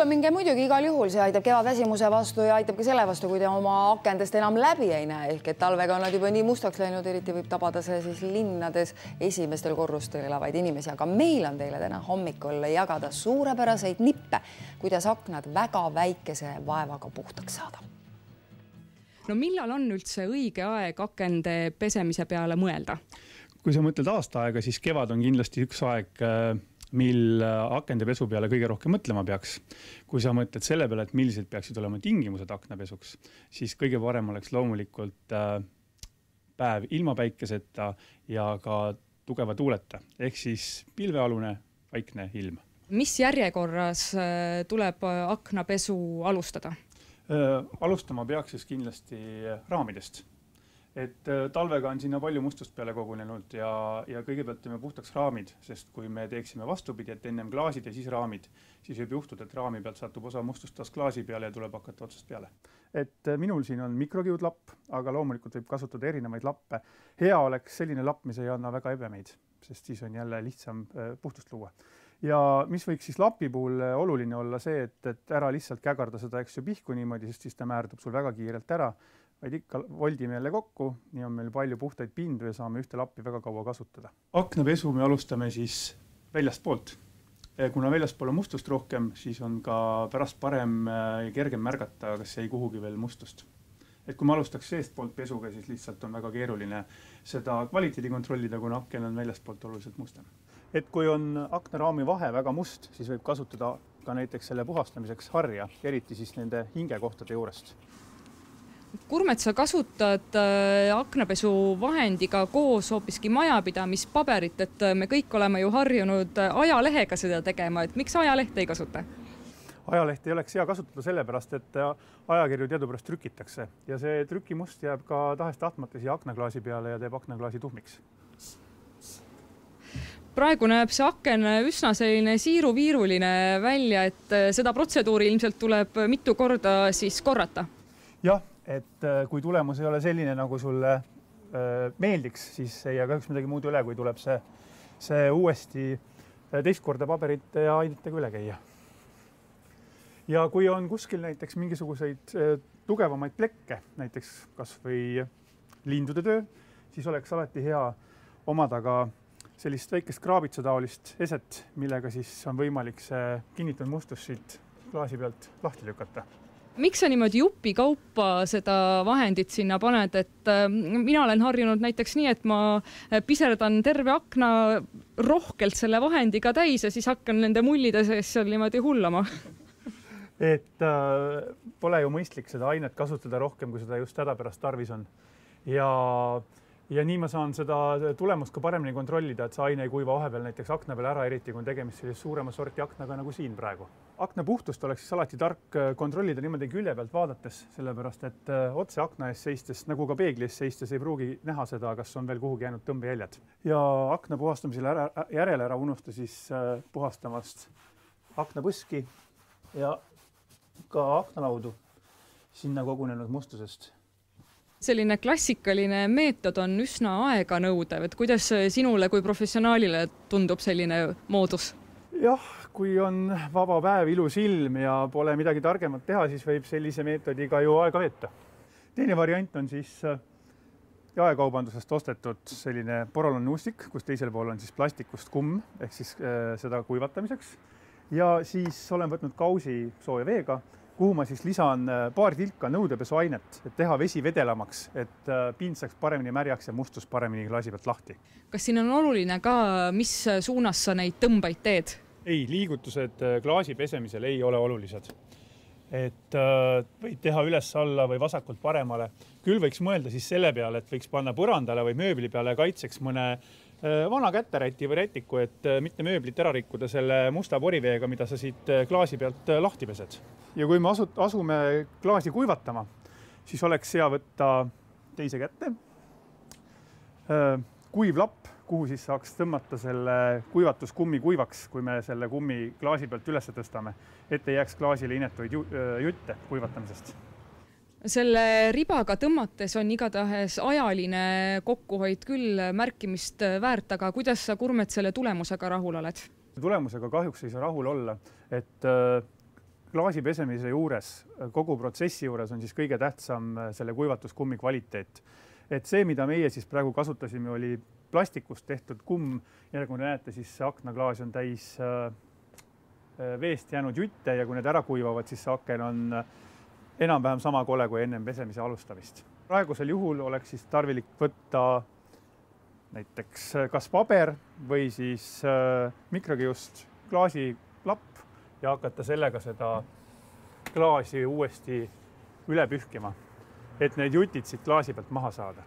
Minge muidugi igal juhul, see aitab kevadväsimuse vastu ja aitab ka selle vastu, kui te oma akendest enam läbi ei näe. Ehk et talvega on nad juba nii mustaks läinud, eriti võib tabada see siis linnades esimestel korrustel elavaid inimesi. Aga meil on teile täna hommikul jagada suurepäraseid nippe, kuidas aknad väga väikese vaevaga puhtaks saada. No millal on üldse õige aeg akende pesemise peale mõelda? Kui sa mõtled aasta aega, siis kevad on kindlasti üks aeg, mil akende pesu peale kõige rohkem mõtlema peaks. Kui sa mõtled selle peale, et millised peaksid olema tingimused aknapesuks, siis kõige parem oleks loomulikult päev ilma päikeseta ja ka tugeva tuuleta, ehk siis pilvealune vaikne ilm. Mis järjekorras tuleb aknapesu alustada? Alustama peaks siis kindlasti raamidest. Et talvega on sinna palju mustust peale kogunenud ja kõigepealt teeme puhtaks raamid, sest kui me teeksime vastupidi, et ennem klaasid ja siis raamid, siis võib juhtuda, et raami pealt satub osa mustust taas klaasi peale ja tuleb hakata otsast peale. Et minul siin on mikrokiudlapp, aga loomulikult võib kasutada erinevaid lappe. Hea oleks selline lapp, mis ei anna väga ebemeid, sest siis on jälle lihtsam puhtust luua. Ja mis võiks siis lapi puhul oluline olla see, et ära lihtsalt kägarda seda pihku niimoodi, sest siis ta määrdub sul väga kiirelt ära, vaid ikka voldime jälle kokku, nii on meil palju puhtaid pindu ja saame ühte lappi väga kaua kasutada. Aknapesu me alustame siis väljast poolt. Kuna väljast pool on mustust rohkem, siis on ka pärast parem ja kergem märgata, kas ei kuhugi veel mustust. Et kui me alustaks seest poolt pesuga, siis lihtsalt on väga keeruline seda kvaliteedi kontrollida, kuna aken on väljast poolt oluliselt mustem. Et kui on aknaraami vahe väga must, siis võib kasutada ka näiteks selle puhastamiseks harja, eriti siis nende hingekohtade juurest. Kurmet, sa kasutad aknapesu vahendiga koos hoopiski majapidamispaberit, et me kõik oleme ju harjunud ajalehega seda tegema, et miks ajaleht ei kasuta? Ajaleht ei oleks hea kasutada sellepärast, et ajakirju teadupärast trükitakse ja see trükimust jääb ka tahes-tahtmata siia aknaklaasi peale ja teeb aknaklaasi tuhmiks. Praegu näeb see aken üsna selline siiru-viiruline välja, et seda protseduuri ilmselt tuleb mitu korda siis korrata. Jah, et kui tulemus ei ole selline, nagu sulle meeldiks, siis ei jää kahjuks midagi muud üle, kui tuleb see uuesti teist korda paberite ja ainetega üle käia. Ja kui on kuskil näiteks mingisuguseid tugevamaid plekke, näiteks kas või lindude töö, siis oleks alati hea omada ka sellist väikest kraabitsataolist eset, millega siis on võimalik see kinnitunud mustus siit klaasi pealt lahti lükata. Miks sa niimoodi jupi kaupa seda vahendit sinna paned, et mina olen harjunud näiteks nii, et ma piserdan terve akna rohkelt selle vahendiga täis ja siis hakkan nende mullide sees seal niimoodi hullama? Et pole ju mõistlik seda ainet kasutada rohkem, kui seda just hädapärast tarvis on. Ja nii ma saan seda tulemust ka paremini kontrollida, et see aine ei kuiva vahepeal näiteks akna peal ära, eriti kui on tegemist sellise suurema sorti aknaga nagu siin praegu. Akna puhtust oleks siis alati tark kontrollida niimoodi külje pealt vaadates, sellepärast et otse akna ees seistes, nagu ka peegli ees seistes, ei pruugi näha seda, kas on veel kuhugi jäänud tõmbejäljed. Ja akna puhastamisel järele ära unusta siis puhastamast aknapõski ja ka aknalaudu sinna kogunenud mustusest. Selline klassikaline meetod on üsna aega nõudev, et kuidas sinule kui professionaalile tundub selline moodus? Jah, kui on vaba päev, ilus ilm ja pole midagi targemat teha, siis võib sellise meetodiga ju aega veeta. Teine variant on siis jaekaubandusest ostetud selline porolonnuustik, kus teisel pool on siis plastikust kumm, ehk siis seda kuivatamiseks. Ja siis olen võtnud kausi sooja veega, kuhu ma siis lisan paar tilka nõudepesuainet, et teha vesi vedelamaks, et pind saaks paremini märjaks ja mustus paremini klaasi pealt lahti. Kas siin on oluline ka, mis suunas sa neid tõmbaid teed? Ei, liigutused klaasi pesemisel ei ole olulised. Et võid teha üles-alla või vasakult paremale. Küll võiks mõelda siis selle peale, et võiks panna põrandale või mööbli peale kaitseks mõne vana kätteräti või rätiku, et mitte mööblit ära rikkuda selle musta poriveega, mida sa siit klaasi pealt lahti pesed. Ja kui me asume klaasi kuivatama, siis oleks hea võtta teise kätte kuiv lapp, kuhu siis saaks tõmmata selle kuivatuskummi kuivaks, kui me selle kummi klaasi pealt üles tõstame, et ei jääks klaasile inetuid jutte kuivatamisest. Selle ribaga tõmmates on igatahes ajaline kokkuhoid küll märkimist väärt, aga kuidas sa, Kurmet, selle tulemusega rahul oled? Tulemusega kahjuks ei saa rahul olla, et klaasi pesemise juures, kogu protsessi juures on siis kõige tähtsam selle kuivatuskummi kvaliteet. Et see, mida meie siis praegu kasutasime, oli plastikust tehtud kumm ja kui näete, siis see aknaklaas on täis veest jäänud jutte ja kui need ära kuivavad, siis see aken on enam-vähem sama kole kui ennem pesemise alustamist. Praegusel juhul oleks siis tarvilik võtta näiteks kas paber või siis mikrokiust klaasilapp ja hakata sellega seda klaasi uuesti üle pühkima, et need jutid siit klaasi pealt maha saada.